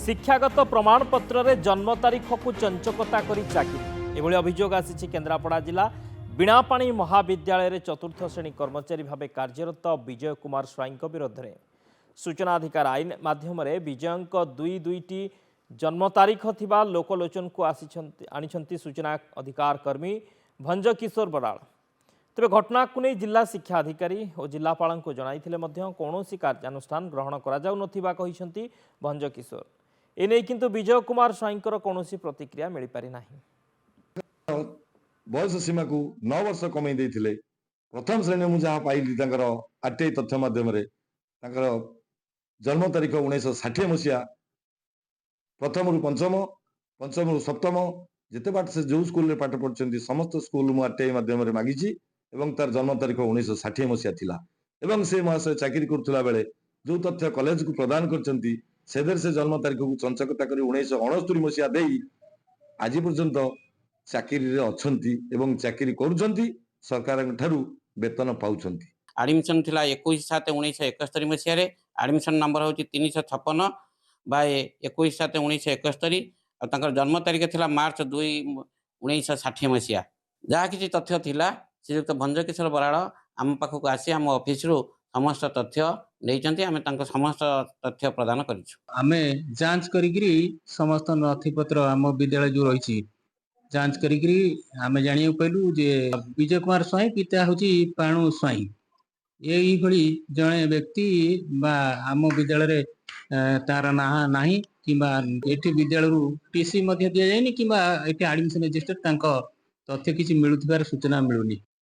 शिक्षागत प्रमाणपत्र रे जन्म तारीख को चंचकता करी चाकरी एभली अभियोग आसी केन्द्रापड़ा जिला बीणापाणी महाविद्यालय चतुर्थ श्रेणी कर्मचारी भाव कार्यरत विजय कुमार स्वाई विरोध में सूचना अधिकार आईन माध्यम विजय दुई दुईटी जन्म तारीख थिबा लोकलोचन को आनी सूचना अधिकार कर्मी भंज किशोर बराड़। तेज घटना को नहीं जिला शिक्षा अधिकारी और जिलापाल को जनाइथिले कौन कार्यानुष्ठान ग्रहण करा भंज किशोर एने किंतु विजय कुमार स्वाईंकर कौन प्रतिक्रिया मिल पारि नाही। बयस सीमा को 9 वर्ष कमे देथिले प्रथम श्रेणी मु जहाँ पाइली आरटीआई तथ्य माध्यम जन्म तारीख 1960 मसीहा प्रथम रु पंचम पंचम रु सप्तम जिते बाट से जो स्कूल पाठ पढ़ते समस्त स्कूल मु आरटीआई माध्यम मागिची एवं तार जन्म तारीख 1960 मसीहा थिला एवं से महाशय चाकरी करुला बेले जो तथ्य कॉलेज को प्रदान करचंती से जन्म तारीख को चंचकता करी 1969 मसीहा देई आज पर्यंत चाकरी अच्छी एवं चाकरी करुछंती सरकार ठारू वेतन पाउछंती। एडमिशन थिला 21/7/1971 मसीह रे एडमिशन नंबर होची 356 बाय 21/7/1971 और तांकर जन्म तारीख थिला मार्च 2/1960 मसीहा। जहाँ किसी तथ्य थिला श्रीयुक्त भंज किशोर बराड़ आम पाखक आसी आम ऑफिस रु समस्त तथ्य नहीं आम समस्त तथ्य प्रदान आमे जांच करी समस्त नथिपत्र आम विद्यालय जो रही जांच करी आमे जानियो पाइलु जे विजय कुमार स्वाई पिता हूँ पाणु स्वाई यही भली जड़े व्यक्ति बा आम विद्यालय तार ना नहीं कि विद्यालय टीसी दि जाए कि एडमिशन रजिस्टर तथ्य किसी मिलुथिबार सूचना मिलुनी।